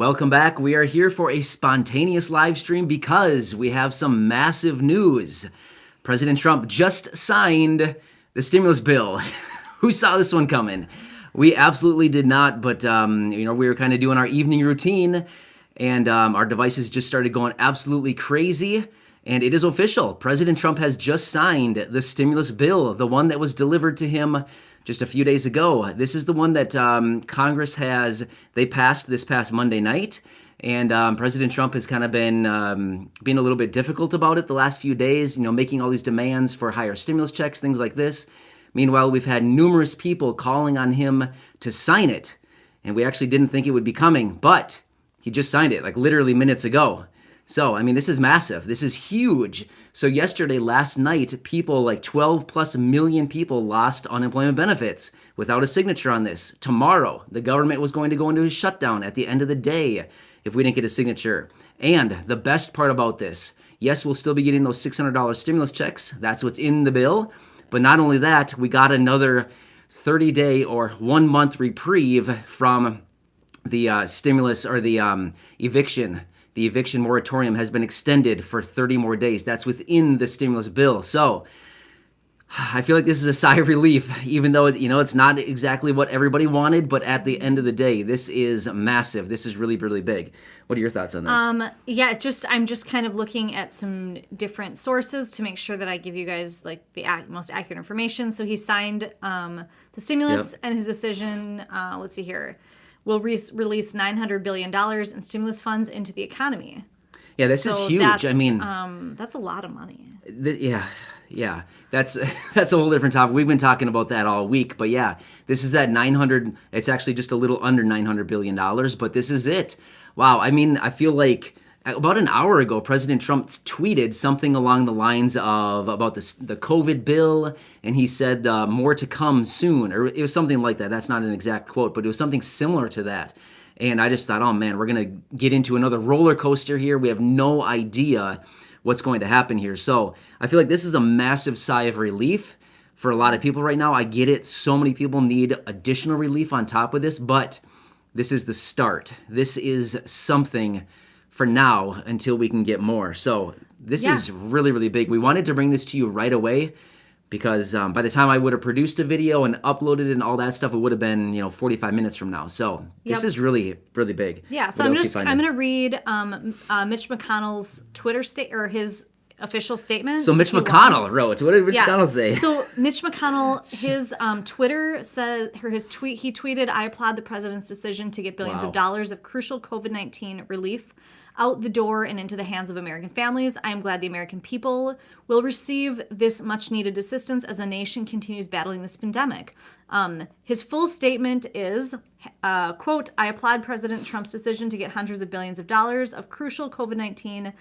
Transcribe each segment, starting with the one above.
Welcome back. We are here for a spontaneous live stream because we have some massive news. President Trump just signed the stimulus bill. Who saw this one coming? We absolutely did not, but we were kind of doing our evening routine, and our devices just started going absolutely crazy. And it is official. President Trump has just signed the stimulus bill, the one that was delivered to him just a few days ago. This is the one that Congress they passed this past Monday night. And President Trump has kind of been being a little bit difficult about it the last few days, making all these demands for higher stimulus checks, things like this. Meanwhile, we've had numerous people calling on him to sign it. And we actually didn't think it would be coming, but he just signed it like literally minutes ago. So, this is massive. This is huge. So last night, people, like 12 plus million people lost unemployment benefits without a signature on this. Tomorrow, the government was going to go into a shutdown at the end of the day if we didn't get a signature. And the best part about this, yes, we'll still be getting those $600 stimulus checks. That's what's in the bill. But not only that, we got another 30-day or 1 month reprieve from the stimulus or the eviction. The eviction moratorium has been extended for 30 more days. That's within the stimulus bill. So I feel like this is a sigh of relief, even though it's not exactly what everybody wanted. But at the end of the day, this is massive. This is really, really big. What are your thoughts on this? I'm just kind of looking at some different sources to make sure that I give you guys like the most accurate information. So he signed the stimulus, and his decision. Let's see here. Will release $900 billion in stimulus funds into the economy. Yeah, this is huge. That's a lot of money. Yeah. That's a whole different topic. We've been talking about that all week. But yeah, this is that 900. It's actually just a little under $900 billion. But this is it. Wow. I feel like about an hour ago, President Trump tweeted something along the lines of about the COVID bill, and he said more to come soon, or it was something like that. That's not an exact quote, but it was something similar to that. And I just thought, oh man, we're going to get into another roller coaster here. We have no idea what's going to happen here. So I feel like this is a massive sigh of relief for a lot of people right now. I get it. So many people need additional relief on top of this, but this is the start. This is something for now until we can get more. So this is really, really big. We wanted to bring this to you right away because by the time I would have produced a video and uploaded it and all that stuff, it would have been 45 minutes from now. So this is really, really big. Yeah. So I'm going to read Mitch McConnell's Twitter or his official statement. So Mitch McConnell wrote. What did Mitch McConnell say? So Mitch McConnell, his Twitter says, or his tweet, he tweeted, "I applaud the president's decision to get billions of dollars of crucial COVID-19 relief out the door and into the hands of American families. I am glad the American people will receive this much-needed assistance as the nation continues battling this pandemic." His full statement is, quote, "I applaud President Trump's decision to get hundreds of billions of dollars of crucial COVID-19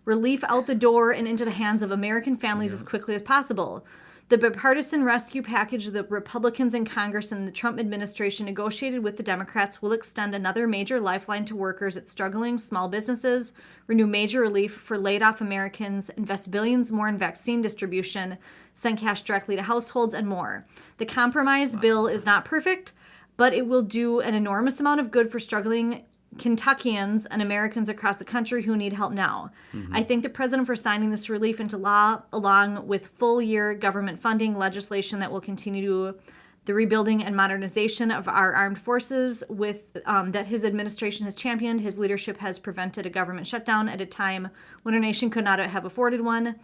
relief out the door and into the hands of American families as quickly as possible. The bipartisan rescue package the Republicans in Congress and the Trump administration negotiated with the Democrats will extend another major lifeline to workers at struggling small businesses, renew major relief for laid-off Americans, invest billions more in vaccine distribution, send cash directly to households, and more. The compromise bill is not perfect, but it will do an enormous amount of good for struggling Kentuckians and Americans across the country who need help now. I thank the president for signing this relief into law, along with full-year government funding legislation that will continue the rebuilding and modernization of our armed forces with that his administration has championed. His leadership has prevented a government shutdown at a time when our nation could not have afforded one.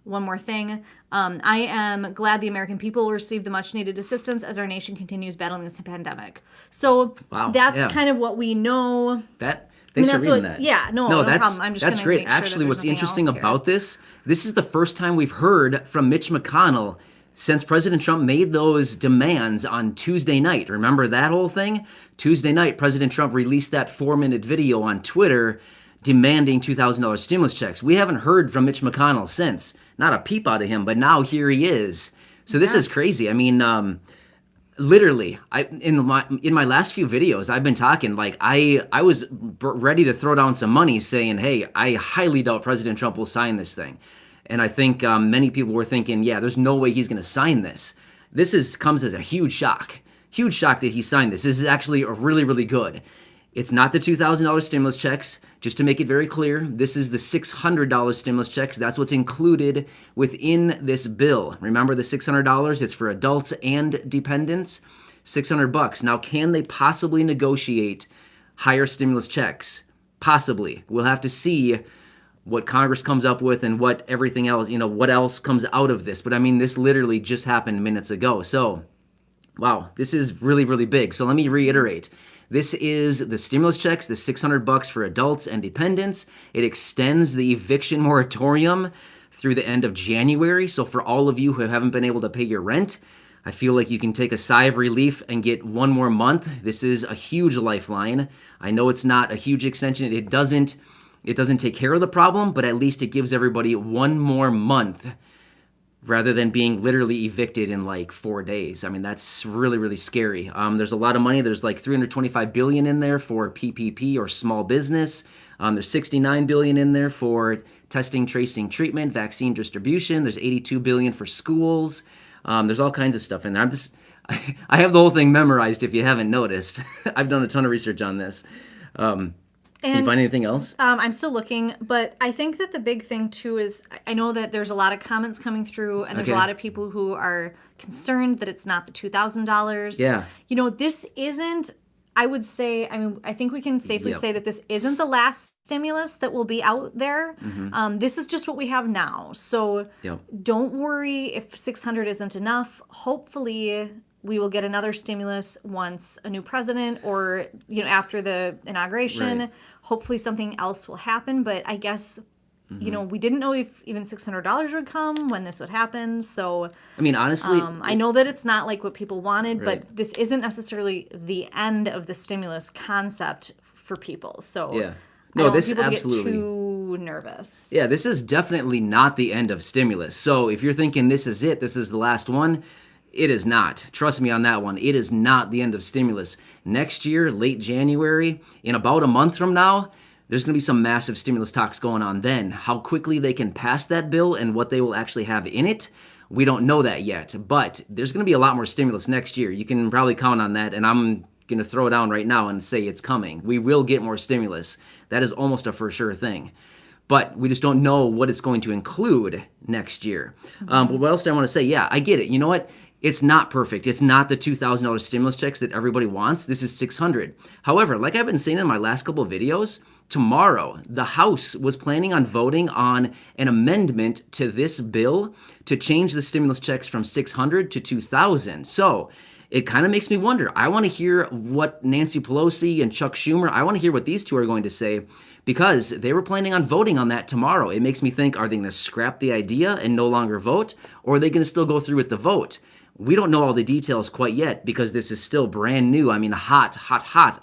One more thing. I am glad the American people will receive the much-needed assistance as our nation continues battling this pandemic." So that's kind of what we know. Thanks for reading that. Yeah, no problem. I'm just that's great. Actually, what's interesting about this is the first time we've heard from Mitch McConnell since President Trump made those demands on Tuesday night. Remember that whole thing? Tuesday night, President Trump released that 4-minute video on Twitter demanding $2,000 stimulus checks. We haven't heard from Mitch McConnell since. Not a peep out of him, but now here he is. So this is crazy. Literally, in my last few videos, I've been talking like I was ready to throw down some money saying, hey, I highly doubt President Trump will sign this thing. And I think many people were thinking, yeah, there's no way he's going to sign this. This comes as a huge shock that he signed this. This is actually really, really good. It's not the $2,000 stimulus checks. Just to make it very clear, this is the $600 stimulus checks. That's what's included within this bill. Remember the $600? It's for adults and dependents. $600. Now, can they possibly negotiate higher stimulus checks? Possibly. We'll have to see what Congress comes up with and what everything else, what else comes out of this. But I mean, this literally just happened minutes ago. So, wow, this is really, really big. So let me reiterate. This is the stimulus checks, the $600 for adults and dependents. It extends the eviction moratorium through the end of January. So for all of you who haven't been able to pay your rent, I feel like you can take a sigh of relief and get one more month. This is a huge lifeline. I know it's not a huge extension. It doesn't take care of the problem, but at least it gives everybody one more month rather than being literally evicted in like 4 days. I mean, that's really, really scary. There's a lot of money. There's like $325 billion in there for PPP or small business. There's $69 billion in there for testing, tracing, treatment, vaccine distribution. There's $82 billion for schools. There's all kinds of stuff in there. I have the whole thing memorized if you haven't noticed. I've done a ton of research on this. Can you find anything else? I'm still looking, but I think that the big thing too is I know that there's a lot of comments coming through, and there's a lot of people who are concerned that it's not the $2,000. Yeah. This isn't. I would say, I think we can safely say that this isn't the last stimulus that will be out there. Mm-hmm. This is just what we have now. So don't worry if 600 isn't enough. Hopefully we will get another stimulus once a new president or, after the inauguration. Right. Hopefully something else will happen. But I guess, we didn't know if even $600 would come when this would happen. So, I mean, honestly, I know that it's not like what people wanted, but this isn't necessarily the end of the stimulus concept for people. So, no, this people absolutely get too nervous. Yeah, this is definitely not the end of stimulus. So, if you're thinking this is it, this is the last one, it is not. Trust me on that one. It is not the end of stimulus. Next year, late January, in about a month from now, there's going to be some massive stimulus talks going on then. How quickly they can pass that bill and what they will actually have in it, we don't know that yet. But there's going to be a lot more stimulus next year. You can probably count on that, and I'm going to throw it down right now and say it's coming. We will get more stimulus. That is almost a for sure thing. But we just don't know what it's going to include next year. But what else do I want to say? Yeah, I get it. You know what? It's not perfect. It's not the $2,000 stimulus checks that everybody wants. This is $600. However, like I've been saying in my last couple of videos, tomorrow the House was planning on voting on an amendment to this bill to change the stimulus checks from $600 to $2,000. So it kind of makes me wonder. I want to hear what Nancy Pelosi and Chuck Schumer, I want to hear what these two are going to say, because they were planning on voting on that tomorrow. It makes me think, are they going to scrap the idea and no longer vote, or are they going to still go through with the vote? We don't know all the details quite yet because this is still brand new. I mean, hot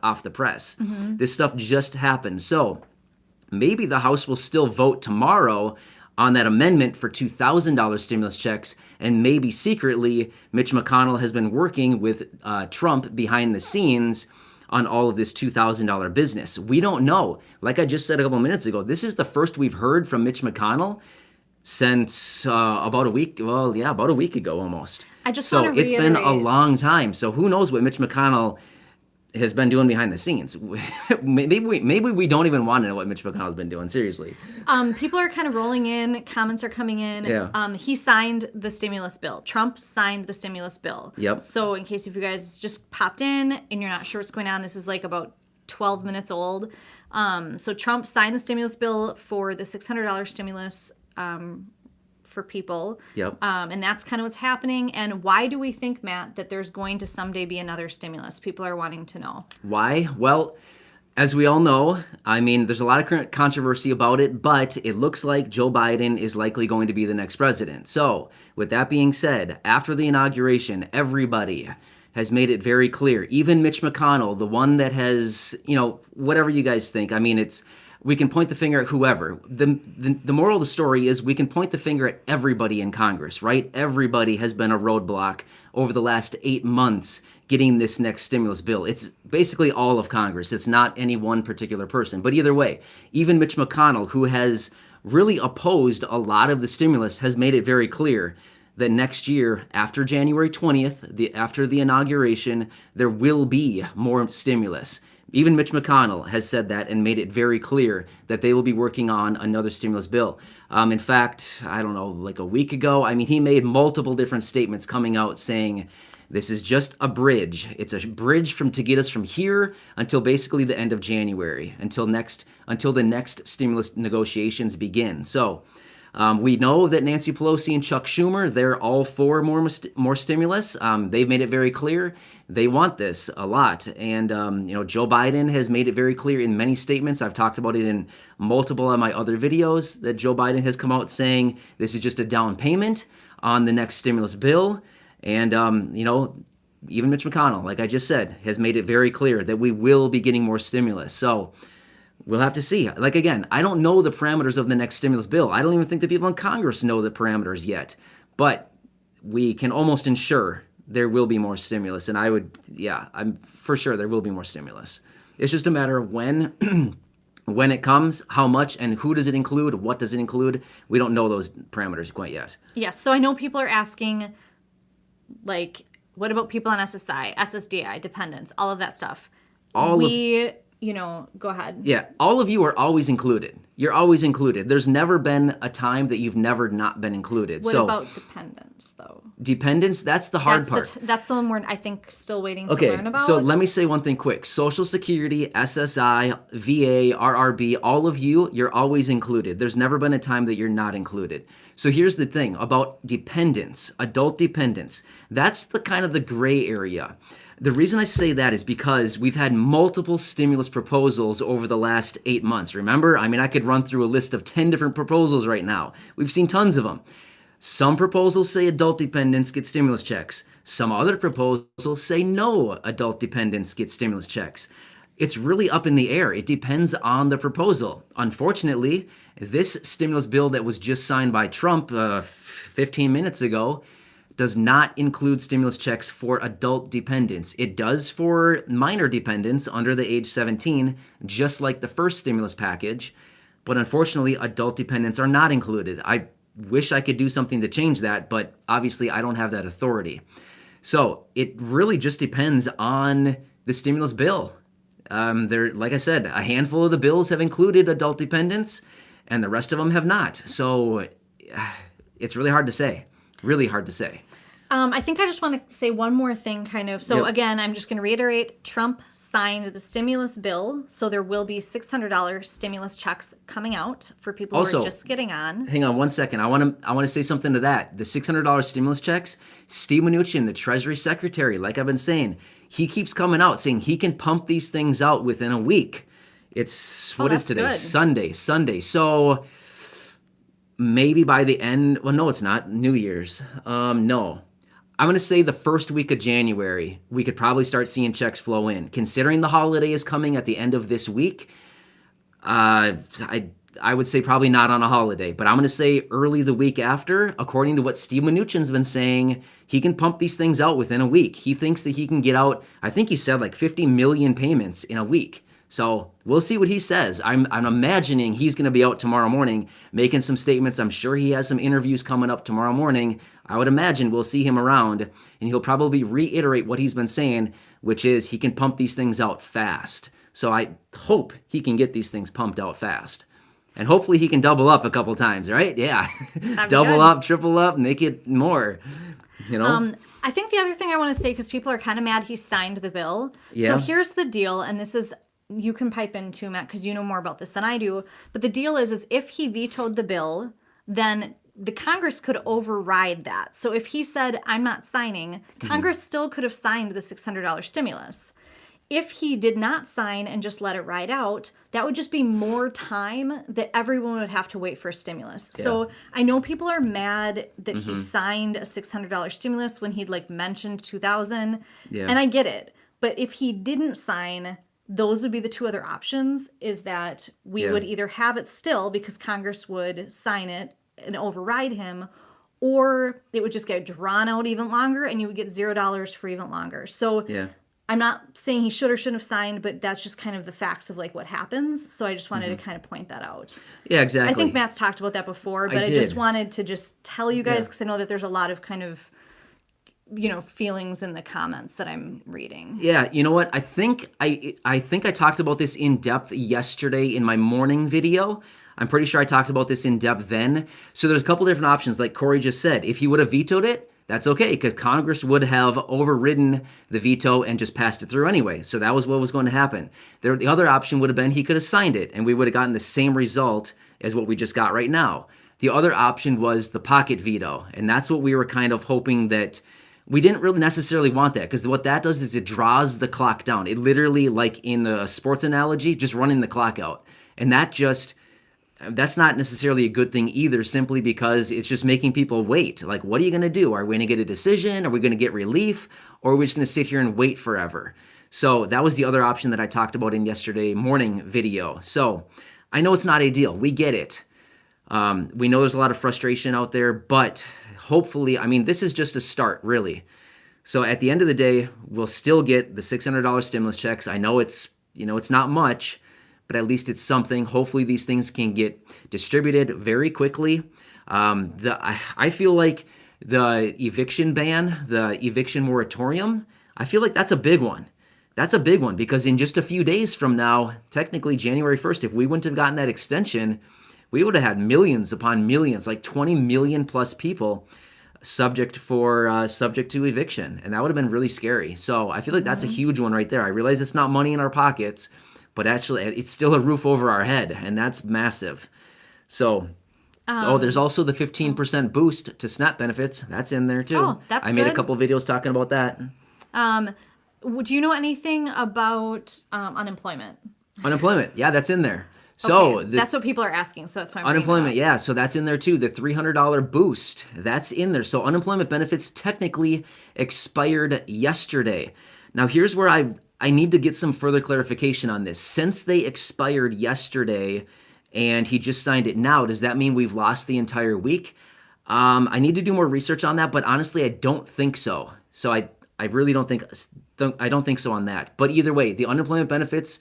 off the press. Mm-hmm. This stuff just happened. So maybe the House will still vote tomorrow on that amendment for $2,000 stimulus checks, and maybe secretly Mitch McConnell has been working with Trump behind the scenes on all of this $2,000 business. We don't know. Like I just said a couple minutes ago, this is the first we've heard from Mitch McConnell since about a week ago almost. I just want to reiterate. It's been a long time. So who knows what Mitch McConnell has been doing behind the scenes. Maybe we don't even want to know what Mitch McConnell's been doing, seriously. People are kind of rolling in. Comments are coming in. Yeah. He signed the stimulus bill. Trump signed the stimulus bill. Yep. So in case if you guys just popped in and you're not sure what's going on, this is like about 12 minutes old. So Trump signed the stimulus bill for the $600 stimulus for people. Yep. And that's kind of what's happening. And why do we think, Matt, that there's going to someday be another stimulus? People are wanting to know. Why? Well, as we all know, I mean, there's a lot of current controversy about it, but it looks like Joe Biden is likely going to be the next president. So, with that being said, after the inauguration, everybody has made it very clear, even Mitch McConnell, the one that has, whatever you guys think, I mean, we can point the finger at whoever. The moral of the story is we can point the finger at everybody in Congress, right? Everybody has been a roadblock over the last 8 months getting this next stimulus bill. It's basically all of Congress. It's not any one particular person. But either way, even Mitch McConnell, who has really opposed a lot of the stimulus, has made it very clear that next year, after January 20th, after the inauguration, there will be more stimulus. Even Mitch McConnell has said that and made it very clear that they will be working on another stimulus bill. In fact, I don't know, like a week ago, I mean, he made multiple different statements coming out saying this is just a bridge. It's a bridge to get us from here until basically the end of January, until the next stimulus negotiations begin. So we know that Nancy Pelosi and Chuck Schumer, they're all for more stimulus. They've made it very clear they want this a lot. And, Joe Biden has made it very clear in many statements. I've talked about it in multiple of my other videos that Joe Biden has come out saying this is just a down payment on the next stimulus bill. And, even Mitch McConnell, like I just said, has made it very clear that we will be getting more stimulus. So we'll have to see. Like, again, I don't know the parameters of the next stimulus bill. I don't even think the people in Congress know the parameters yet. But we can almost ensure there will be more stimulus. And I'm for sure there will be more stimulus. It's just a matter of when, when it comes, how much, and who does it include, what does it include. We don't know those parameters quite yet. Yes, so I know people are asking, like, what about people on SSI, SSDI, dependents, all of that stuff? Go ahead. Yeah, all of you are always included. You're always included. There's never been a time that you've never not been included. What about dependents, though? Dependents, that's the hard part. That's the one we're, I think, still waiting to learn about. So let me say one thing quick. Social Security, SSI, VA, RRB, all of you, you're always included. There's never been a time that you're not included. So here's the thing about dependents, adult dependents. That's the kind of the gray area. The reason I say that is because we've had multiple stimulus proposals over the last 8 months. Remember? I mean, I could run through a list of 10 different proposals right now. We've seen tons of them. Some proposals say adult dependents get stimulus checks. Some other proposals say no adult dependents get stimulus checks. It's really up in the air. It depends on the proposal. Unfortunately, this stimulus bill that was just signed by Trump 15 minutes ago does not include stimulus checks for adult dependents. It does for minor dependents under the age 17, just like the first stimulus package. But unfortunately, adult dependents are not included. I wish I could do something to change that, but obviously I don't have that authority. So it really just depends on the stimulus bill. Like I said, a handful of the bills have included adult dependents, and the rest of them have not. So it's really hard to say. Really hard to say. I think I just want to say one more thing, kind of. So again, I'm just going to reiterate, Trump signed the stimulus bill, so there will be $600 stimulus checks coming out for people who are just getting on. Hang on one second. I want to say something to that. The $600 stimulus checks, Steve Mnuchin, the Treasury Secretary, like I've been saying, he keeps coming out saying he can pump these things out within a week. It's, what is today? Good. Sunday. So maybe by the end, well, no, it's not. New Year's. No. I'm going to say the first week of January, we could probably start seeing checks flow in. Considering the holiday is coming at the end of this week, I would say probably not on a holiday, but I'm going to say early the week after. According to what Steve Mnuchin's been saying, he can pump these things out within a week. He thinks that he can get out, I think he said like 50 million payments in a week. So we'll see what he says. I'm imagining he's going to be out tomorrow morning making some statements. I'm sure he has some interviews coming up tomorrow morning. I would imagine we'll see him around, and he'll probably reiterate what he's been saying, which is he can pump these things out fast. So I hope he can get these things pumped out fast. And hopefully he can double up a couple times, right? Yeah. Double up, triple up, make it more. I think the other thing I want to say, because people are kind of mad he signed the bill. Yeah. So here's the deal, and this is, you can pipe in too, Matt, because you know more about this than I do. But the deal is if he vetoed the bill, then the Congress could override that. So if he said, I'm not signing, Congress still could have signed the $600 stimulus. If he did not sign and just let it ride out, that would just be more time that everyone would have to wait for a stimulus. Yeah. So I know people are mad that he signed a $600 stimulus when he'd mentioned 2000. Yeah. And I get it. But if he didn't sign, those would be the two other options, is that we would either have it still because Congress would sign it and override him, or it would just get drawn out even longer and you would get $0 for even longer. So I'm not saying he should or shouldn't have signed, but that's just kind of the facts of what happens. So I just wanted to kind of point that out. Yeah, exactly. I think Matt's talked about that before, but I just wanted to just tell you guys, because I know that there's a lot of kind of feelings in the comments that I'm reading. Yeah, you know what? I think I talked about this in depth yesterday in my morning video. I'm pretty sure I talked about this in depth then. So there's a couple different options, like Corey just said. If he would have vetoed it, that's okay, because Congress would have overridden the veto and just passed it through anyway. So that was what was going to happen. The other option would have been he could have signed it, and we would have gotten the same result as what we just got right now. The other option was the pocket veto, and that's what we were kind of hoping that. We didn't really necessarily want that, because what that does is it draws the clock down. It literally, like in the sports analogy, just running the clock out. And that's not necessarily a good thing either, simply because it's just making people wait. Like, what are you going to do? Are we going to get a decision? Are we going to get relief? Or are we just going to sit here and wait forever? So that was the other option that I talked about in yesterday morning video. So I know it's not ideal. We get it. We know there's a lot of frustration out there, but hopefully, this is just a start, really. So at the end of the day, we'll still get the $600 stimulus checks. I know it's not much, but at least it's something. Hopefully these things can get distributed very quickly. I feel like the eviction ban, the eviction moratorium, I feel like that's a big one. That's a big one, because in just a few days from now, technically January 1st, if we wouldn't have gotten that extension, we would have had millions upon millions, like 20 million plus people subject to eviction. And that would have been really scary. So I feel like that's a huge one right there. I realize it's not money in our pockets, but actually it's still a roof over our head, and that's massive. So, there's also the 15% boost to SNAP benefits. That's in there too. Oh, that's I made a good. couple videos talking about that. Do you know anything about unemployment? Unemployment, yeah, that's in there. So okay. That's what people are asking. So that's why I'm unemployment, yeah. So that's in there too. The $300 boost, that's in there. So unemployment benefits technically expired yesterday. Now here's where I need to get some further clarification on this. Since they expired yesterday and he just signed it now, does that mean we've lost the entire week? I need to do more research on that, but honestly, I don't think so. So I really don't think so on that. But either way, the unemployment benefits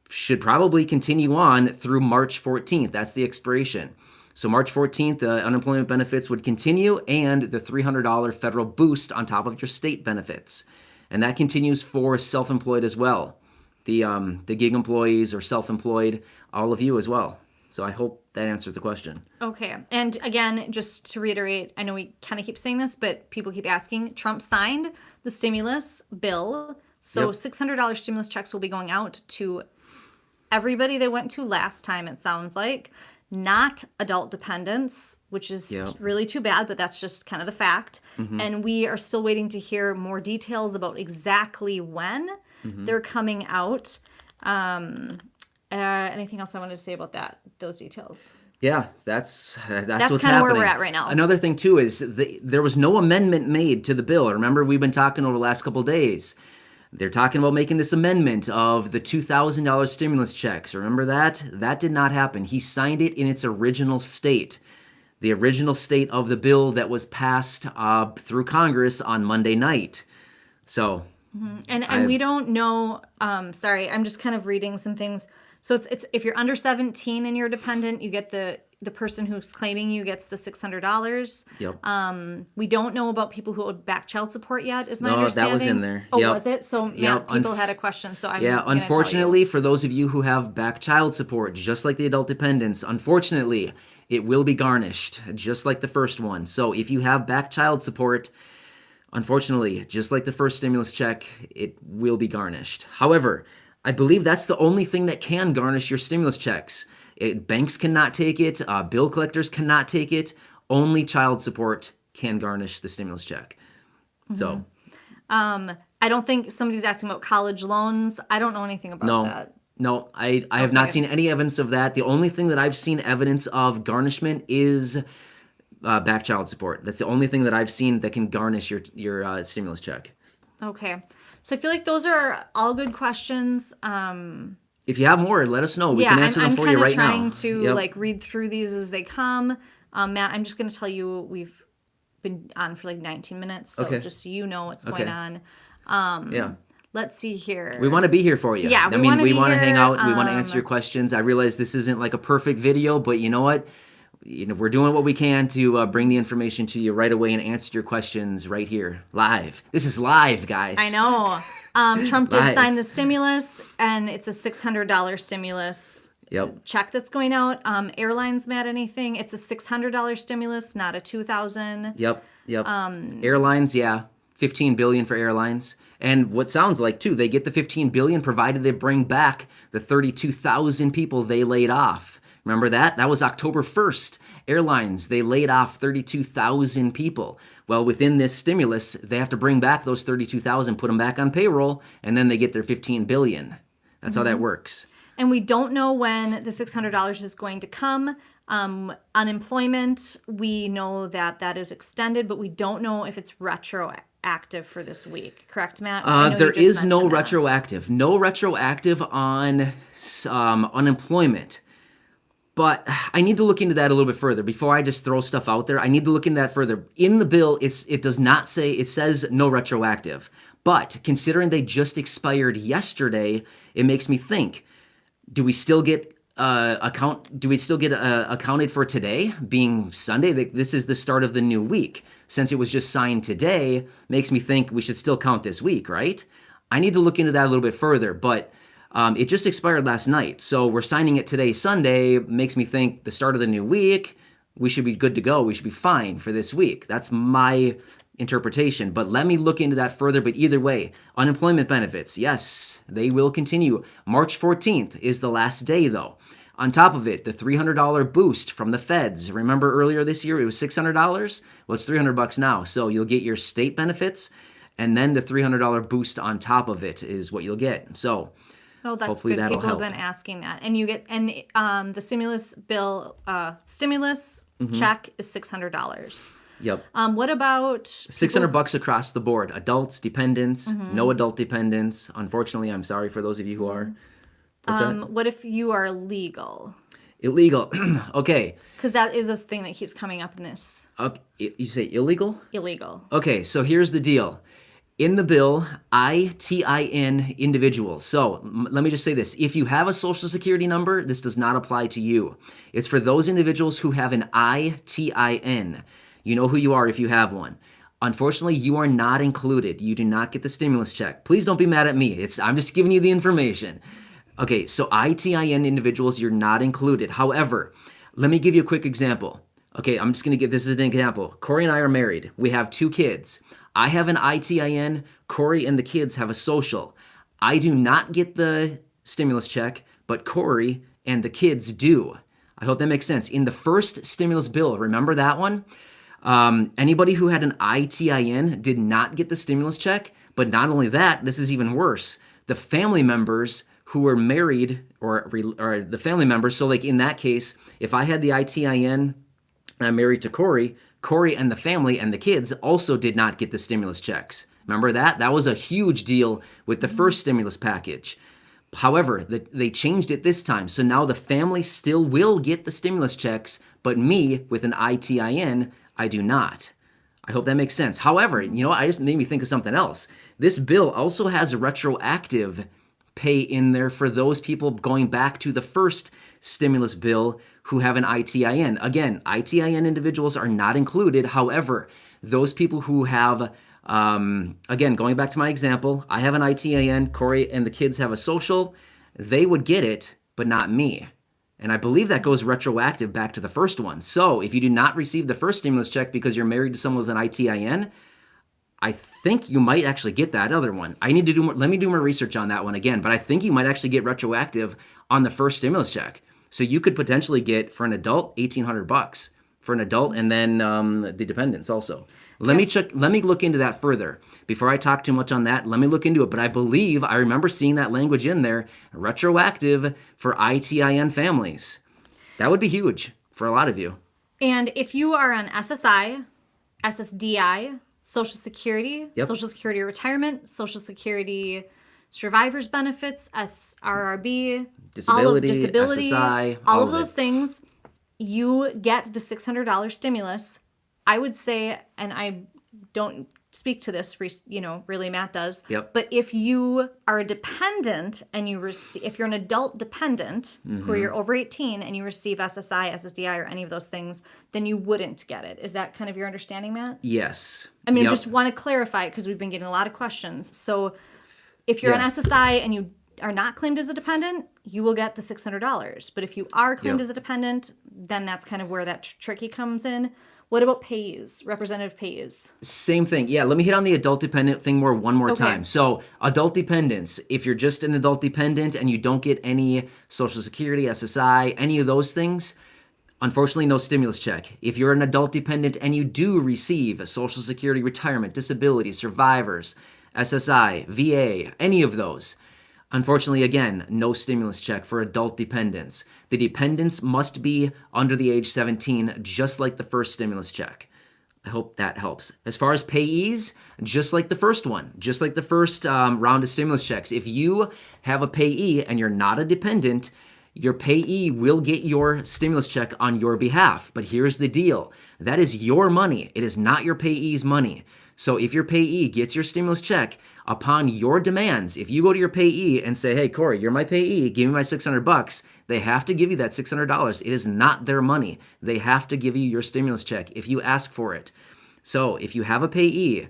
should probably continue on through March 14th. That's the expiration. So March 14th, the unemployment benefits would continue, and the $300 federal boost on top of your state benefits. And that continues for self-employed as well. The gig employees or self-employed, all of you as well. So I hope that answers the question. Okay. And again, just to reiterate, I know we kind of keep saying this, but people keep asking. Trump signed the stimulus bill. So Yep. $600 stimulus checks will be going out to everybody they went to last time, it sounds like. Not adult dependents, which is really too bad, but that's just kind of the fact. Mm-hmm. And we are still waiting to hear more details about exactly when they're coming out. Anything else I wanted to say about those details? Yeah, that's what's kind of happening. where we're at right now. Another thing too is there was no amendment made to the bill. Remember, we've been talking over the last couple of days. They're talking about making this amendment of the $2,000 stimulus checks. Remember that? That did not happen. He signed it in its original state. The original state of the bill that was passed through Congress on Monday night. So, and we don't know. Sorry, I'm just kind of reading some things. So it's if you're under 17 and you're a dependent, you get the person who's claiming you gets the $600. Yep. We don't know about people who owed back child support yet, is my understanding. No, that was in there. Oh, Yep. was it? So people had a question, so I'm unfortunately, for those of you who have back child support, just like the adult dependents, unfortunately, it will be garnished, just like the first one. So if you have back child support, unfortunately, just like the first stimulus check, it will be garnished. However, I believe that's the only thing that can garnish your stimulus checks. Banks cannot take it. Bill collectors cannot take it. Only child support can garnish the stimulus check. Mm-hmm. So, I don't think somebody's asking about college loans. I don't know anything about that. No, I have not seen any evidence of that. The only thing that I've seen evidence of garnishment is back child support. That's the only thing that I've seen that can garnish your stimulus check. Okay. So I feel like those are all good questions. If you have more, let us know. We can answer them for you right now. I'm trying to read through these as they come. Matt, I'm just going to tell you we've been on for 19 minutes, so just so you know what's going on. Let's see here. We want to be here for you. Yeah, we want to hang out. We want to answer your questions. I realize this isn't like a perfect video, but you know what? we're doing what we can to bring the information to you right away and answer your questions right here, live. This is live, guys. I know. Trump did Live. sign the stimulus, and it's a $600 stimulus check that's going out. Airlines mad anything? It's a $600 stimulus, not a $2,000. Yep. Airlines, yeah, $15 billion for airlines. And what sounds like, too, they get the $15 billion provided they bring back the 32,000 people they laid off. Remember that? That was October 1st. Airlines, they laid off 32,000 people. Well, within this stimulus, they have to bring back those 32,000, put them back on payroll, and then they get their $15 billion. That's how that works. And we don't know when the $600 is going to come. Unemployment, we know that is extended, but we don't know if it's retroactive for this week. Correct, Matt? There is no retroactive. No retroactive on unemployment. But I need to look into that a little bit further before I just throw stuff out there. I need to look into that further. In the bill, it does not say, it says no retroactive. But considering they just expired yesterday, it makes me think, do we still get accounted for today, being Sunday? This is the start of the new week. Since it was just signed today, makes me think we should still count this week, right? I need to look into that a little bit further, but it just expired last night, so we're signing it today, Sunday. Makes me think the start of the new week, we should be good to go. We should be fine for this week. That's my interpretation, but let me look into that further. But either way, unemployment benefits, yes, they will continue. March 14th is the last day, though. On top of it, the $300 boost from the feds. Remember earlier this year, it was $600? Well, it's $300 now, so you'll get your state benefits, and then the $300 boost on top of it is what you'll get. So oh, that's hopefully good. that'll People help. have been asking that, and you get the stimulus bill check is $600. Yep. What about $600 across the board? Adults, dependents, no adult dependents. Unfortunately, I'm sorry for those of you who are. What if you are legal? Illegal. Okay. Because that is a thing that keeps coming up in this. Okay. You say illegal? Illegal. Okay, so here's the deal. In the bill, ITIN individuals. So let me just say this. If you have a social security number, this does not apply to you. It's for those individuals who have an ITIN. You know who you are if you have one. Unfortunately, you are not included. You do not get the stimulus check. Please don't be mad at me. I'm just giving you the information. Okay, so ITIN individuals, you're not included. However, let me give you a quick example. Okay, I'm just going to give this as an example. Corey and I are married. We have 2 kids. I have an ITIN. Corey and the kids have a social. I do not get the stimulus check, but Corey and the kids do. I hope that makes sense. In the first stimulus bill, remember that one? Anybody who had an ITIN did not get the stimulus check, but not only that, this is even worse. The family members who were married or the family members, so like in that case, if I had the ITIN and I'm married to Corey and the family and the kids also did not get the stimulus checks. Remember that? That was a huge deal with the first stimulus package. However, they changed it this time. So now the family still will get the stimulus checks, but me with an ITIN, I do not. I hope that makes sense. However, I just made me think of something else. This bill also has a retroactive pay in there for those people going back to the first stimulus bill who have an ITIN. Again, ITIN individuals are not included. However, those people who have, again, going back to my example, I have an ITIN, Corey and the kids have a social, they would get it, but not me. And I believe that goes retroactive back to the first one. So if you do not receive the first stimulus check because you're married to someone with an ITIN, I think you might actually get that other one. I need to do more. Let me do more research on that one again. But I think you might actually get retroactive on the first stimulus check. So you could potentially get for an adult $1,800 for an adult, and then the dependents also. Let me check. Let me look into that further before I talk too much on that. Let me look into it. But I believe I remember seeing that language in there, retroactive for ITIN families. That would be huge for a lot of you. And if you are on SSI, SSDI, Social Security, Social Security Retirement, Social Security Survivors Benefits, SRRB, disability, SSI, all of those things, you get the $600 stimulus. I would say, and I don't speak to this, really Matt does. Yep. But if you are a dependent and if you're an adult dependent who you're over 18 and you receive SSI, SSDI, or any of those things, then you wouldn't get it. Is that kind of your understanding, Matt? Yes. I mean, Yep. just want to clarify because we've been getting a lot of questions. So if you're on SSI and you are not claimed as a dependent, you will get the $600. But if you are claimed as a dependent, then that's kind of where that tricky comes in. What about payees, representative payees? Same thing. Yeah, let me hit on the adult dependent thing one more time. So adult dependents, if you're just an adult dependent and you don't get any Social Security, SSI, any of those things, unfortunately, no stimulus check. If you're an adult dependent and you do receive a Social Security, retirement, disability, survivors, SSI, VA, any of those, unfortunately, again, no stimulus check for adult dependents. The dependents must be under the age 17, just like the first stimulus check. I hope that helps. As far as payees, just like the first one, just like the first round of stimulus checks, if you have a payee and you're not a dependent, your payee will get your stimulus check on your behalf. But here's the deal. That is your money. It is not your payee's money. So if your payee gets your stimulus check upon your demands, if you go to your payee and say, hey, Corey, you're my payee, give me my $600, they have to give you that $600. It is not their money. They have to give you your stimulus check if you ask for it. So if you have a payee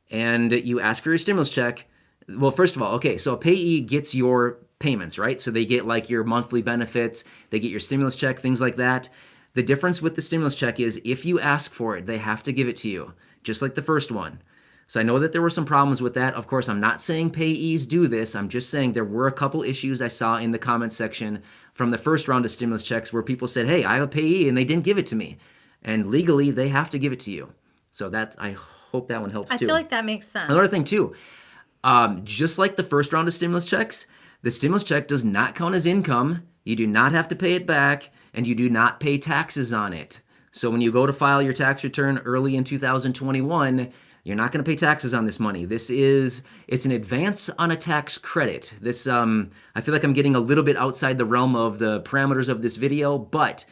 and you ask for your stimulus check, well, first of all, okay, so a payee gets your payments, right? So they get like your monthly benefits, they get your stimulus check, things like that. The difference with the stimulus check is if you ask for it, they have to give it to you, just like the first one. So I know that there were some problems with that. Of course, I'm not saying payees do this. I'm just saying there were a couple issues I saw in the comments section from the first round of stimulus checks where people said, hey, I have a payee and they didn't give it to me. And legally, they have to give it to you. So that, I hope that one helps too. I feel like that makes sense. Another thing too, just like the first round of stimulus checks, the stimulus check does not count as income. You do not have to pay it back, and you do not pay taxes on it. So when you go to file your tax return early in 2021, you're not going to pay taxes on this money. It's an advance on a tax credit. This, I feel like I'm getting a little bit outside the realm of the parameters of this video, but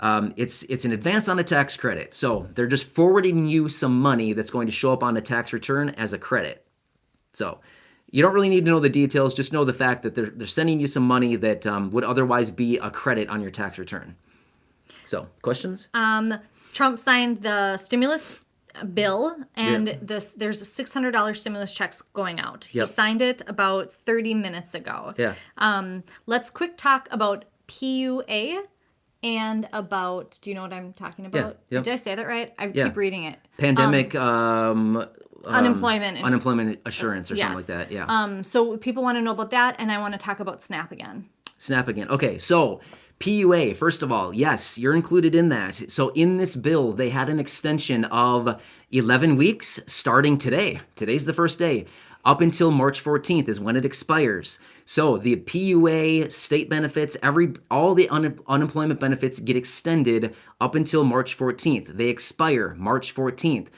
it's an advance on a tax credit. So they're just forwarding you some money that's going to show up on a tax return as a credit. So you don't really need to know the details. Just know the fact that they're sending you some money that would otherwise be a credit on your tax return. So, questions? Trump signed the stimulus bill, and there's a $600 stimulus checks going out. He signed it about 30 minutes ago. Yeah. Let's quick talk about PUA and about, do you know what I'm talking about? Yeah. Did I say that right? I keep reading it. Pandemic unemployment assurance or something like that. Yeah. So people want to know about that, and I want to talk about SNAP again. SNAP again. Okay, so PUA, first of all, yes, you're included in that. So in this bill, they had an extension of 11 weeks starting today. Today's the first day. Up until March 14th is when it expires. So the PUA, state benefits, all the unemployment benefits get extended up until March 14th. They expire March 14th.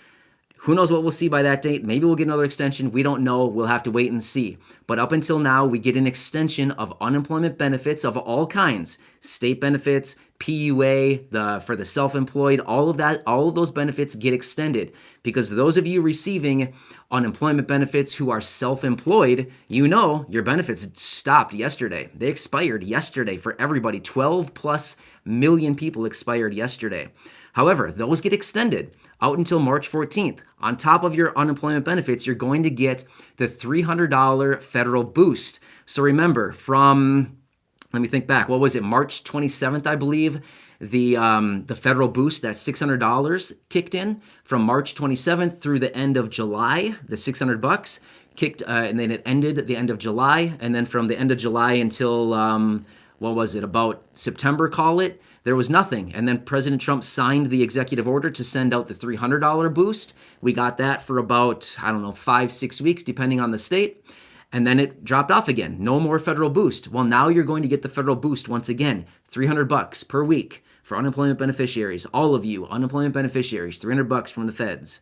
Who knows what we'll see by that date? Maybe we'll get another extension. We don't know. We'll have to wait and see. But up until now, we get an extension of unemployment benefits of all kinds. State benefits, PUA, for the self-employed, all of those benefits get extended. Because those of you receiving unemployment benefits who are self-employed, you know your benefits stopped yesterday. They expired yesterday for everybody. 12 plus million people expired yesterday. However, those get extended out until March 14th. On top of your unemployment benefits, you're going to get the $300 federal boost. So remember, let me think back, what was it, March 27th, I believe, the federal boost, that $600 kicked in. From March 27th through the end of July, the $600 kicked, and then it ended at the end of July. And then from the end of July until, about September, call it, there was nothing. And then President Trump signed the executive order to send out the $300 boost. We got that for about, 5-6 weeks, depending on the state. And then it dropped off again. No more federal boost. Well, now you're going to get the federal boost once again. $300 per week for unemployment beneficiaries. All of you, unemployment beneficiaries, $300 from the feds.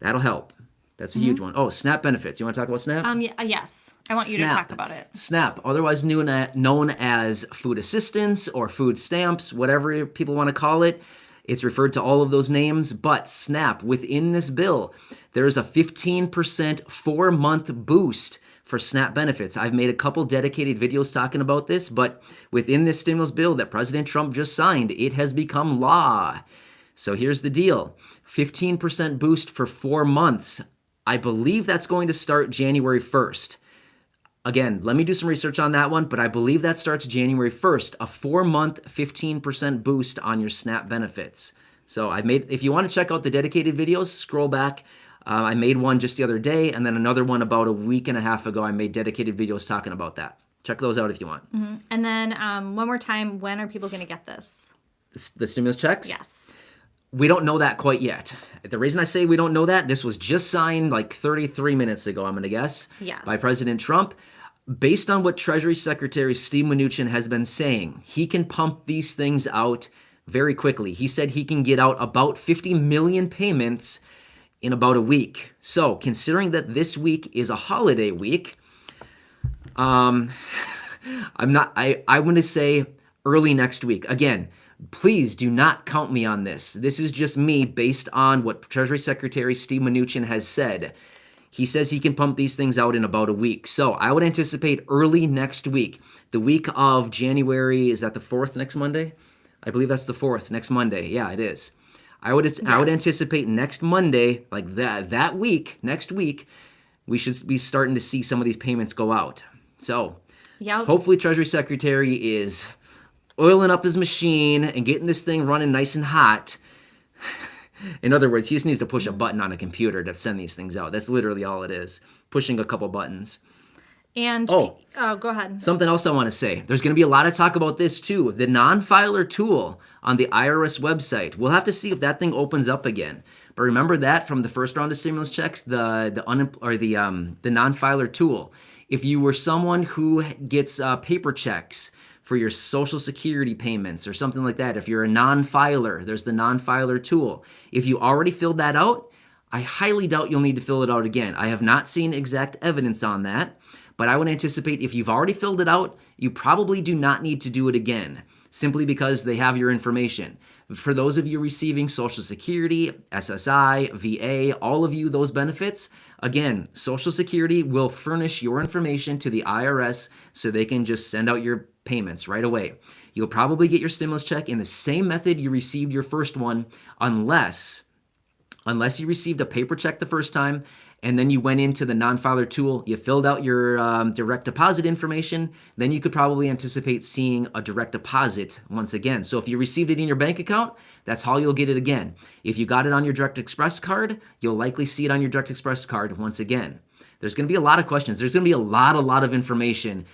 That'll help. That's a huge one. Oh, SNAP benefits. You want to talk about SNAP? Yes. I want you to talk about it. SNAP, otherwise known as food assistance or food stamps, whatever people want to call it. It's referred to all of those names, but SNAP, within this bill, there's a 15% 4-month boost for SNAP benefits. I've made a couple dedicated videos talking about this, but within this stimulus bill that President Trump just signed, it has become law. So here's the deal. 15% boost for 4 months. I believe that's going to start January 1st. Again, let me do some research on that one, but I believe that starts January 1st, a 4-month 15% boost on your SNAP benefits. So if you want to check out the dedicated videos, scroll back. I made one just the other day, and then another one about a week and a half ago. I made dedicated videos talking about that. Check those out if you want. Mm-hmm. And then one more time, when are people going to get this? The stimulus checks? Yes. We don't know that quite yet. The reason I say we don't know that, this was just signed like 33 minutes ago, I'm going to guess, yes, by President Trump. Based on what Treasury Secretary Steve Mnuchin has been saying, he can pump these things out very quickly. He said he can get out about 50 million payments in about a week. So, considering that this week is a holiday week, I'm going to say early next week. Again, please do not count me on this. This is just me based on what Treasury Secretary Steve Mnuchin has said. He says he can pump these things out in about a week. So I would anticipate early next week, the week of January, is that the 4th next Monday? I believe that's the 4th next Monday. Yeah, it is. I would anticipate next Monday, like that week, next week, we should be starting to see some of these payments go out. So hopefully Treasury Secretary is oiling up his machine and getting this thing running nice and hot. In other words, he just needs to push a button on a computer to send these things out. That's literally all it is. Pushing a couple buttons. And go ahead. Something else I want to say. There's going to be a lot of talk about this too. The non-filer tool on the IRS website. We'll have to see if that thing opens up again. But remember that from the first round of stimulus checks, the non-filer tool. If you were someone who gets paper checks for your Social Security payments or something like that, if you're a non-filer, there's the non-filer tool. If you already filled that out, I highly doubt you'll need to fill it out again. I have not seen exact evidence on that, but I would anticipate if you've already filled it out, you probably do not need to do it again, simply because they have your information. For those of you receiving Social Security, SSI, VA, all of you, those benefits, again, Social Security will furnish your information to the IRS so they can just send out your payments right away. You'll probably get your stimulus check in the same method you received your first one, unless you received a paper check the first time and then you went into the non-filer tool, you filled out your direct deposit information, then you could probably anticipate seeing a direct deposit once again. So if you received it in your bank account, that's how you'll get it again. If you got it on your Direct Express card, you'll likely see it on your Direct Express card once again. There's going to be a lot of questions. There's going to be a lot of information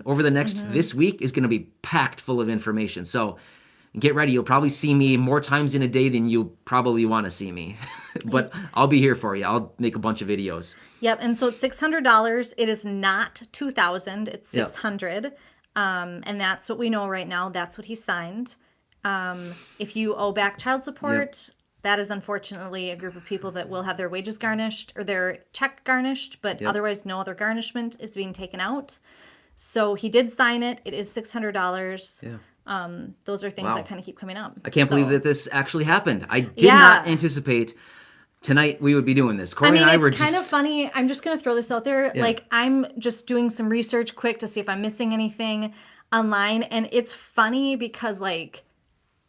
over the next, this week is going to be packed full of information. So get ready. You'll probably see me more times in a day than you probably want to see me. But I'll be here for you. I'll make a bunch of videos. Yep. And so it's $600. It is not $2,000. It's $600. Yep. And that's what we know right now. That's what he signed. If you owe back child support, that is unfortunately a group of people that will have their wages garnished or their check garnished, but otherwise no other garnishment is being taken out. So he did sign it. It is $600. Yeah. Those are things that kind of keep coming up. I can't believe that this actually happened. I did not anticipate tonight we would be doing this. Corey and I were kind of funny. I'm just going to throw this out there. Yeah. Like, I'm just doing some research quick to see if I'm missing anything online. And it's funny because, like,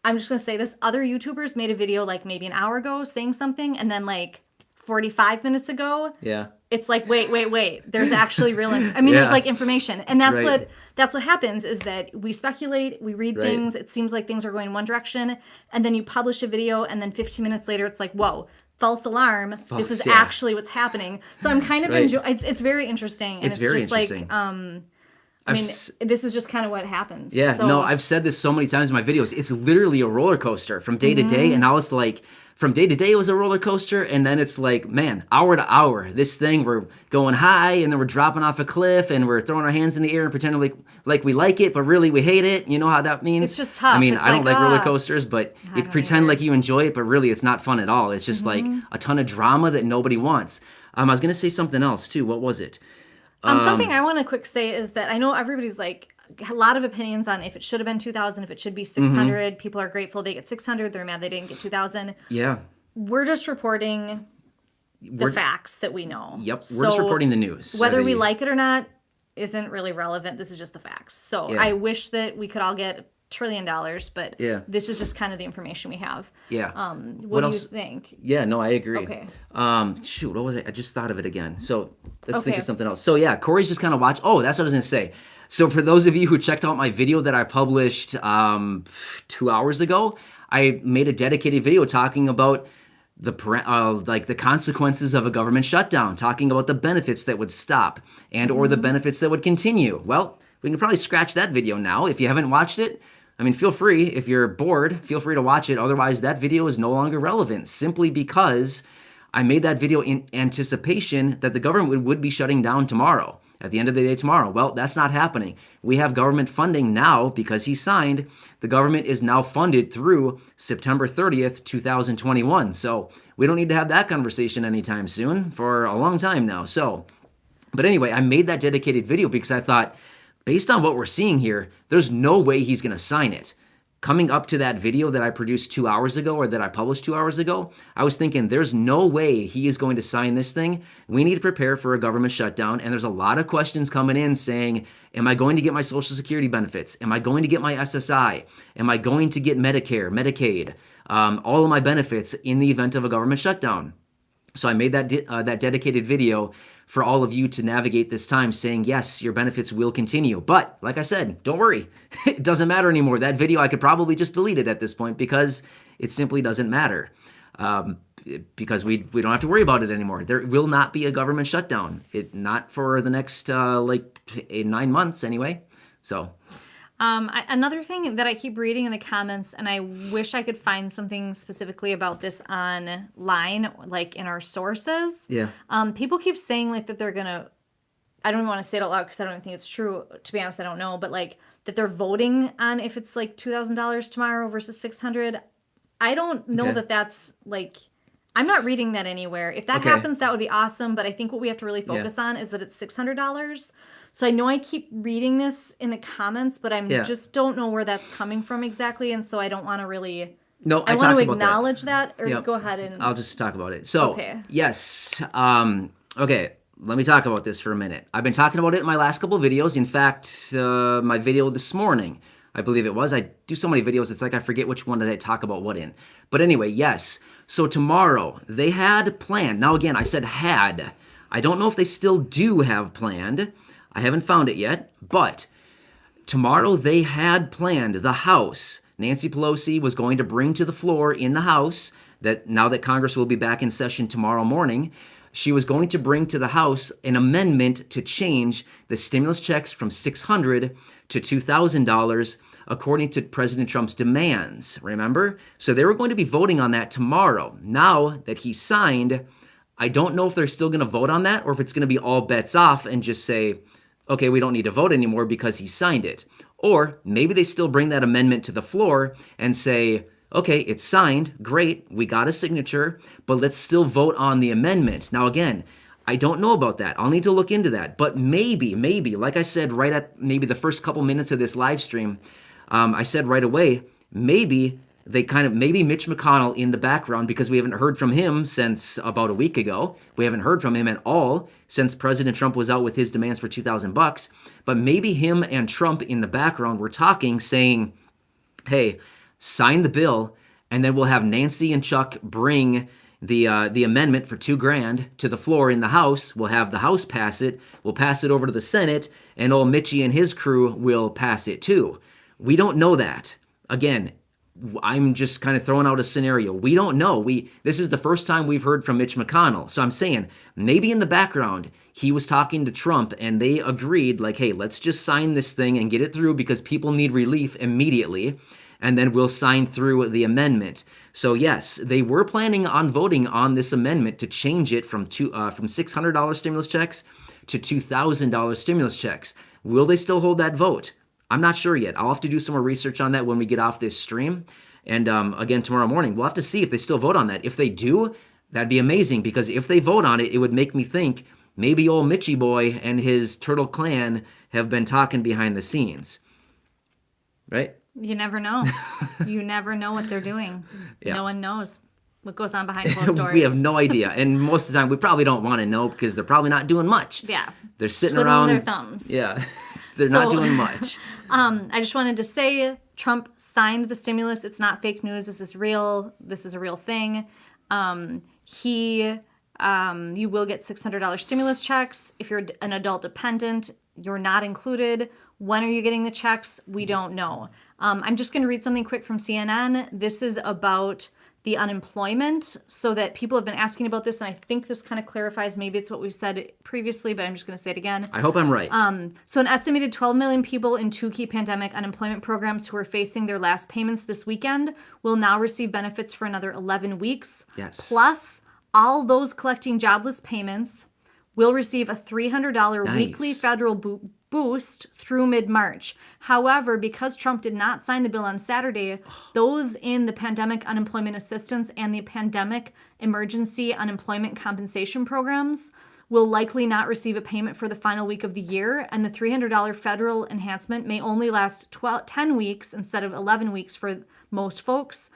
I'm just going to say this. Other YouTubers made a video, like, maybe an hour ago saying something. And then, like, 45 minutes ago, it's like, wait. There's actually real there's like information. And that's what happens is that we speculate, we read things, it seems like things are going one direction, and then you publish a video, and then 15 minutes later it's like, whoa, false alarm. This is actually what's happening. So I'm kind of enjoying it's very interesting. And it's very just interesting. This is just kind of what happens. Yeah, so, no, I've said this so many times in my videos. It's literally a roller coaster from day to day. And I was like, from day to day, it was a roller coaster. And then it's like, man, hour to hour, this thing, we're going high and then we're dropping off a cliff and we're throwing our hands in the air and pretending like we like it, but really we hate it. You know how that means? It's just tough. I mean, I don't like roller coasters, but you pretend like you enjoy it, but really it's not fun at all. It's just like a ton of drama that nobody wants. I was going to say something else too. What was it? Something I want to quick say is that I know everybody's like a lot of opinions on if it should have been 2,000, if it should be 600. People are grateful they get 600. They're mad they didn't get 2,000. Yeah. We're just reporting the facts that we know. Yep. We're just reporting the news. Whether we like it or not isn't really relevant. This is just the facts. So I wish that we could all get $1 trillion, but this is just kind of the information we have. Yeah. What do else? you think? Yeah, no, I agree. Okay. Shoot, what was it? I just thought of it again. So let's think of something else. So yeah, Corey's just kind of watched. Oh, that's what I was going to say. So for those of you who checked out my video that I published 2 hours ago, I made a dedicated video talking about the consequences of a government shutdown, talking about the benefits that would stop and or the benefits that would continue. Well, we can probably scratch that video now. If you haven't watched it, I mean, feel free. If you're bored, feel free to watch it. Otherwise, that video is no longer relevant simply because I made that video in anticipation that the government would be shutting down tomorrow, at the end of the day tomorrow. Well, that's not happening. We have government funding now because he signed. The government is now funded through September 30th, 2021. So we don't need to have that conversation anytime soon for a long time now. But anyway, I made that dedicated video because I thought, based on what we're seeing here, there's no way he's going to sign it. Coming up to that video that I produced 2 hours ago or that I published 2 hours ago, I was thinking there's no way he is going to sign this thing. We need to prepare for a government shutdown. And there's a lot of questions coming in saying, am I going to get my Social Security benefits? Am I going to get my SSI? Am I going to get Medicare, Medicaid, all of my benefits in the event of a government shutdown? So I made that dedicated video for all of you to navigate this time, saying, yes, your benefits will continue. But like I said, don't worry. It doesn't matter anymore. That video, I could probably just delete it at this point because it simply doesn't matter. Because we don't have to worry about it anymore. There will not be a government shutdown. Not for the next 9 months anyway. So... another thing that I keep reading in the comments, and I wish I could find something specifically about this online, like in our sources. Yeah. People keep saying like that they're gonna. I don't even want to say it out loud because I don't think it's true. To be honest, I don't know, but like that they're voting on if it's like $2,000 tomorrow versus 600. I don't know that that's like. I'm not reading that anywhere. If that happens, that would be awesome. But I think what we have to really focus on is that it's $600. So I know I keep reading this in the comments, but I just don't know where that's coming from exactly. And so I don't want to really... No, I want to acknowledge that or go ahead and... I'll just talk about it. So, yes. Okay, let me talk about this for a minute. I've been talking about it in my last couple of videos. In fact, my video this morning, I believe it was. I do so many videos, it's like I forget which one did I talk about what in. But anyway, yes. So tomorrow, they had planned. Now again, I said had. I don't know if they still do have planned. I haven't found it yet. But tomorrow they had planned the House. Nancy Pelosi was going to bring to the floor in the House, that now that Congress will be back in session tomorrow morning, she was going to bring to the House an amendment to change the stimulus checks from $600 to $2,000 according to President Trump's demands, remember? So they were going to be voting on that tomorrow. Now that he signed, I don't know if they're still going to vote on that or if it's going to be all bets off and just say, okay, we don't need to vote anymore because he signed it. Or maybe they still bring that amendment to the floor and say, okay, it's signed, great, we got a signature, but let's still vote on the amendment. Now again, I don't know about that. I'll need to look into that. But maybe, like I said right at maybe the first couple minutes of this live stream, I said right away, maybe Mitch McConnell in the background, because we haven't heard from him since about a week ago. We haven't heard from him at all since President Trump was out with his demands for $2,000. But maybe him and Trump in the background were talking, saying, hey, sign the bill, and then we'll have Nancy and Chuck bring the amendment for $2,000 to the floor in the House. We'll have the House pass it. We'll pass it over to the Senate, and old Mitchie and his crew will pass it too. We don't know that. Again, I'm just kind of throwing out a scenario. We don't know. This is the first time we've heard from Mitch McConnell. So I'm saying maybe in the background, he was talking to Trump and they agreed like, hey, let's just sign this thing and get it through because people need relief immediately. And then we'll sign through the amendment. So yes, they were planning on voting on this amendment to change it from $600 stimulus checks to $2,000 stimulus checks. Will they still hold that vote? I'm not sure yet. I'll have to do some more research on that when we get off this stream. And again, tomorrow morning, we'll have to see if they still vote on that. If they do, that'd be amazing, because if they vote on it, it would make me think maybe old Mitchie boy and his turtle clan have been talking behind the scenes. Right? You never know. You never know what they're doing. Yeah. No one knows what goes on behind closed doors. We have no idea. And most of the time, we probably don't want to know because they're probably not doing much. Yeah. They're sitting Twiddling around. their thumbs. Yeah. They're not doing much. I just wanted to say Trump signed the stimulus. It's not fake news. This is real. This is a real thing. You will get $600 stimulus checks. If you're an adult dependent, you're not included. When are you getting the checks? We don't know. I'm just going to read something quick from CNN. This is about the unemployment, so that people have been asking about this, and I think this kind of clarifies, maybe it's what we said previously, but I'm just going to say it again. I hope I'm right. So an estimated 12 million people in 2 key pandemic unemployment programs who are facing their last payments this weekend will now receive benefits for another 11 weeks. Yes. Plus, all those collecting jobless payments will receive a $300 weekly federal boost through mid-March. However, because Trump did not sign the bill on Saturday, those in the Pandemic Unemployment Assistance and the Pandemic Emergency Unemployment Compensation programs will likely not receive a payment for the final week of the year, and the $300 federal enhancement may only last 10 weeks instead of 11 weeks for most folks.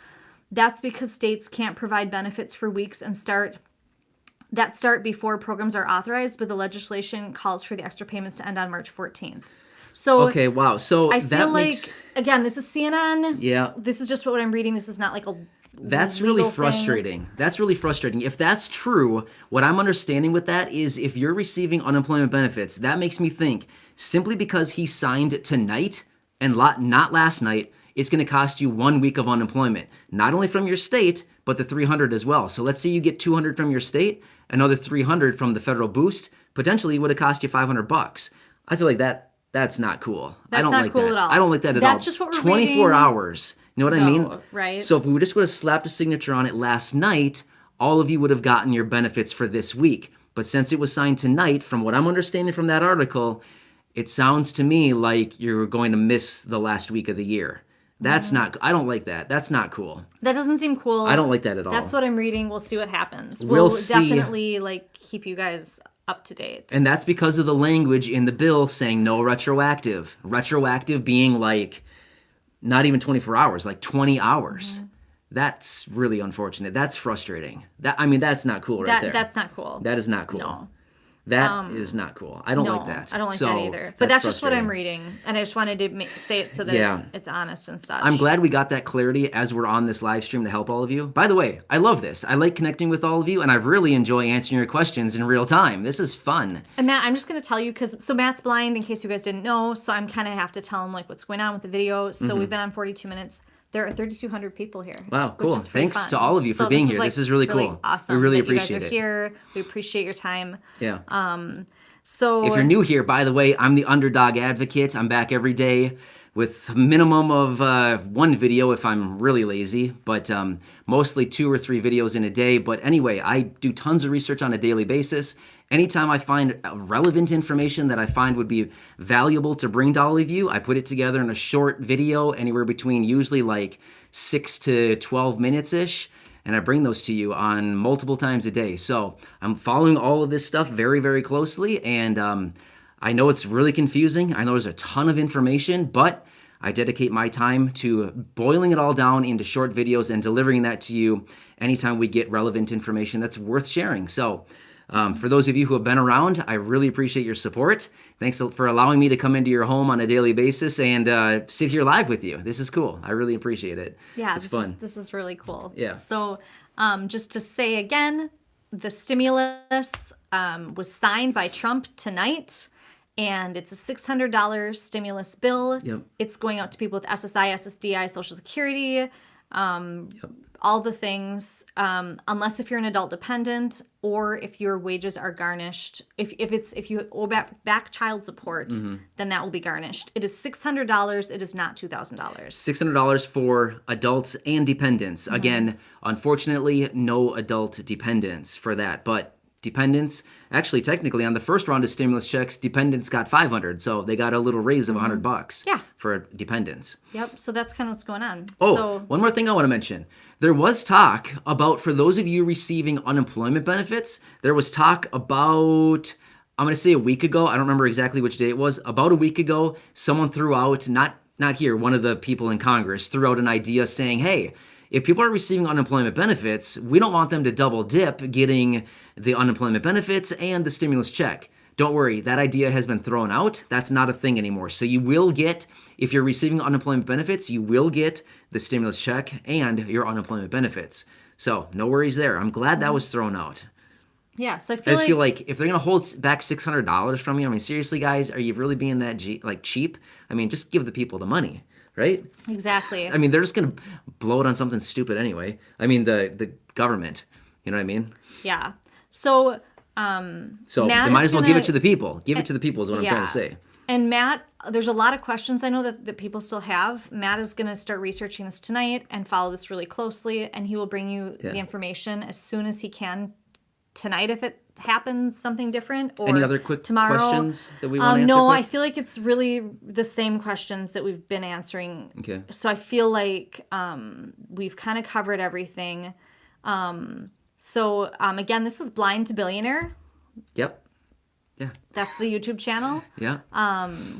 That's because states can't provide benefits for weeks and start before programs are authorized, but the legislation calls for the extra payments to end on March 14th. So okay, wow. So I that feel makes, like, again, this is CNN. Yeah. This is just what I'm reading. This is not like a That's legal really frustrating. thing. That's really frustrating. If that's true, what I'm understanding with that is if you're receiving unemployment benefits, that makes me think simply because he signed tonight and not last night, it's going to cost you 1 week of unemployment, not only from your state, but the 300 as well. So let's say you get 200 from your state, another 300 from the federal boost, potentially would have cost you $500. I feel like that's not cool. I don't not like cool that. at all. I don't like that at all. That's just what we're 24 reading. hours. You know what I mean? Right. So if we just would have slapped a signature on it last night, all of you would have gotten your benefits for this week. But since it was signed tonight, from what I'm understanding from that article, it sounds to me like you're going to miss the last week of the year. That's not, I don't like that. That's not cool. That doesn't seem cool. I don't like that at all. That's what I'm reading. We'll see what happens. We'll see. Definitely keep you guys up to date. And that's because of the language in the bill saying no retroactive. Retroactive being not even 24 hours, 20 hours. Mm-hmm. That's really unfortunate. That's frustrating. That's not cool right there. That's not cool. That is not cool. No. That is not cool. I don't like that. I don't like that either. But that's just what I'm reading. And I just wanted to say it so that it's honest and such. I'm glad we got that clarity as we're on this live stream to help all of you. By the way, I love this. I like connecting with all of you, and I really enjoy answering your questions in real time. This is fun. And Matt, I'm just going to tell you, so Matt's blind in case you guys didn't know, so I'm kind of have to tell him what's going on with the video. So we've been on 42 minutes. There are 3,200 people here. Wow, cool. Thanks fun. to all of you for being here. This is really cool. Awesome. We really that appreciate you guys are here. We appreciate your time. Yeah. So if you're new here, by the way, I'm the underdog advocate. I'm back every day with a minimum of 1 video if I'm really lazy, but mostly 2 or 3 videos in a day. But anyway, I do tons of research on a daily basis. Anytime I find relevant information that I find would be valuable to bring to all of you, I put it together in a short video, anywhere between usually 6 to 12 minutes-ish. And I bring those to you on multiple times a day. So I'm following all of this stuff very, very closely. And I know it's really confusing. I know there's a ton of information, but I dedicate my time to boiling it all down into short videos and delivering that to you anytime we get relevant information that's worth sharing. So for those of you who have been around, I really appreciate your support. Thanks for allowing me to come into your home on a daily basis and sit here live with you. This is cool. I really appreciate it. Yeah, it's fun. This is really cool. Yeah. So just to say again, the stimulus was signed by Trump tonight, and it's a $600 stimulus bill. Yep. It's going out to people with SSI, SSDI, Social Security, all the things, unless if you're an adult dependent or if your wages are garnished. If you owe back child support, then that will be garnished. It is $600. It is not $2,000. $600 for adults and dependents. Again, unfortunately, no adult dependents for that, but dependents, actually, technically, on the first round of stimulus checks, dependents got $500, so they got a little raise of $100 for dependents. Yep, so that's kind of what's going on. One more thing I want to mention. There was talk about, for those of you receiving unemployment benefits, there was talk about I'm going to say a week ago. I don't remember exactly which day it was. About a week ago, someone threw out, not here, one of the people in Congress threw out an idea saying, hey, if people are receiving unemployment benefits, we don't want them to double dip getting the unemployment benefits and the stimulus check. Don't worry, that idea has been thrown out. That's not a thing anymore. So you will get, if you're receiving unemployment benefits, you will get the stimulus check and your unemployment benefits. So no worries there. I'm glad that was thrown out. Yeah, so I just feel like if they're going to hold back $600 from you, I mean, seriously, guys, are you really being that cheap? I mean, just give the people the money, right? Exactly. I mean, they're just going to blow it on something stupid anyway. I mean, the government, you know what I mean? Yeah. So they might as well give it to the people. Give it to the people is what I'm trying to say. And Matt, there's a lot of questions I know that people still have. Matt is going to start researching this tonight and follow this really closely, and he will bring you the information as soon as he can tonight if it happens something different, or any other quick tomorrow. Questions that we want to answer no quick? I feel like it's really the same questions that we've been answering. Okay. So I feel like we've kind of covered everything. So again, this is Blind to Billionaire. Yep. Yeah. That's the YouTube channel. Yeah.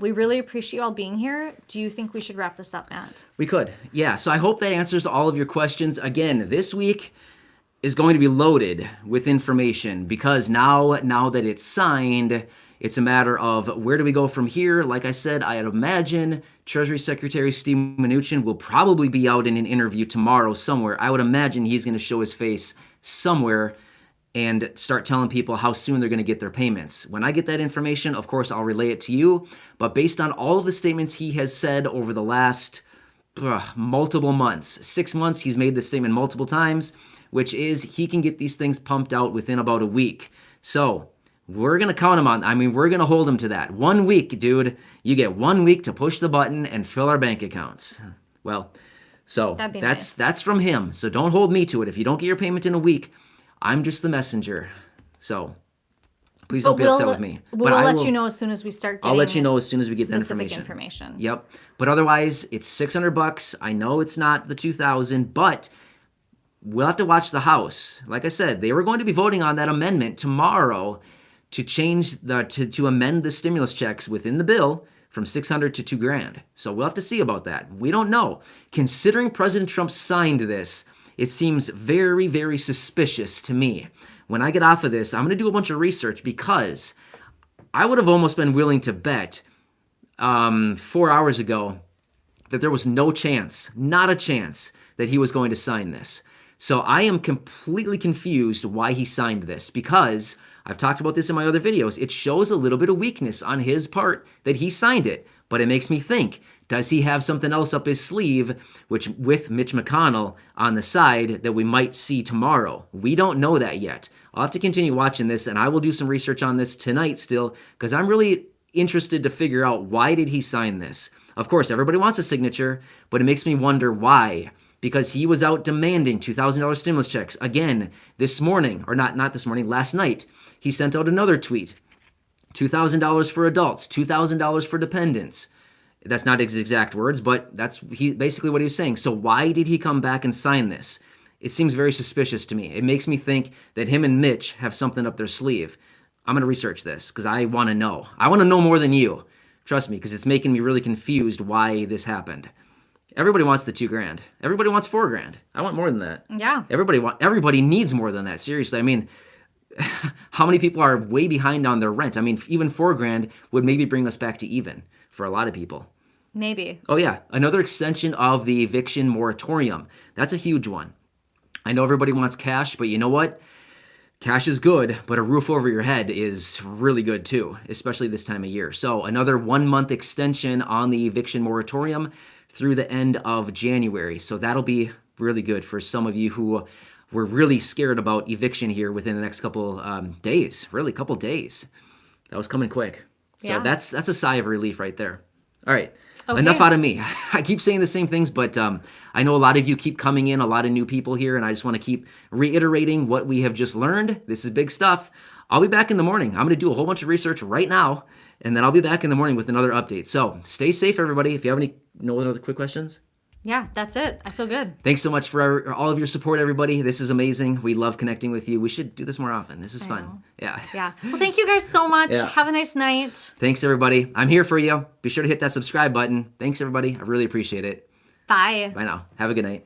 We really appreciate you all being here. Do you think we should wrap this up, Matt? We could. Yeah. So I hope that answers all of your questions. Again, this week is going to be loaded with information because now that it's signed, it's a matter of where do we go from here. Like I said, I'd imagine Treasury Secretary Steve Mnuchin will probably be out in an interview tomorrow somewhere. I would imagine he's going to show his face somewhere and start telling people how soon they're going to get their payments. When I get that information, of course, I'll relay it to you. But based on all of the statements he has said over the last multiple months, 6 months, he's made this statement multiple times, which is he can get these things pumped out within about a week. So we're going to count him on. I mean, we're going to hold him to that. 1 week, dude. You get 1 week to push the button and fill our bank accounts. Well, so that's from him. So don't hold me to it. If you don't get your payment in a week, I'm just the messenger. So please don't be upset with me. We'll let you know as soon as we start getting I'll let you know as soon as we get the specific information. Yep. But otherwise, it's $600. I know it's not the $2,000, but we'll have to watch the House. Like I said, they were going to be voting on that amendment tomorrow to change to amend the stimulus checks within the bill from $600 to $2,000. So we'll have to see about that. We don't know. Considering President Trump signed this, it seems very, very suspicious to me. When I get off of this, I'm going to do a bunch of research because I would have almost been willing to bet 4 hours ago that there was no chance, not a chance, that he was going to sign this. So I am completely confused why he signed this because I've talked about this in my other videos. It shows a little bit of weakness on his part that he signed it, but it makes me think, does he have something else up his sleeve, which with Mitch McConnell on the side that we might see tomorrow? We don't know that yet. I'll have to continue watching this, and I will do some research on this tonight still, because I'm really interested to figure out why did he sign this. Of course, everybody wants a signature, but it makes me wonder why. Because he was out demanding $2,000 stimulus checks. Again, this morning, or not this morning, last night, he sent out another tweet. $2,000 for adults, $2,000 for dependents. That's not his exact words, but that's basically what he was saying. So why did he come back and sign this? It seems very suspicious to me. It makes me think that him and Mitch have something up their sleeve. I'm going to research this because I want to know. I want to know more than you. Trust me, because it's making me really confused why this happened. Everybody wants the $2,000. Everybody wants $4,000. I want more than that. Yeah. Everybody needs more than that. Seriously, I mean, how many people are way behind on their rent? I mean, even $4,000 would maybe bring us back to even for a lot of people. Maybe. Oh yeah, another extension of the eviction moratorium. That's a huge one. I know everybody wants cash, but you know what? Cash is good, but a roof over your head is really good too, especially this time of year. So another 1 month extension on the eviction moratorium through the end of January. So that'll be really good for some of you who were really scared about eviction here within the next couple days. Really, couple days. That was coming quick. So Yeah. that's a sigh of relief right there. All right. Okay. Enough out of me. I keep saying the same things, but I know a lot of you keep coming in, a lot of new people here, and I just want to keep reiterating what we have just learned. This is big stuff. I'll be back in the morning. I'm going to do a whole bunch of research right now, and then I'll be back in the morning with another update. So stay safe, everybody. If you have any other quick questions. Yeah, that's it. I feel good. Thanks so much for all of your support, everybody. This is amazing. We love connecting with you. We should do this more often. This is fun. Yeah. Yeah. Well, thank you guys so much. Yeah. Have a nice night. Thanks, everybody. I'm here for you. Be sure to hit that subscribe button. Thanks, everybody. I really appreciate it. Bye. Bye now. Have a good night.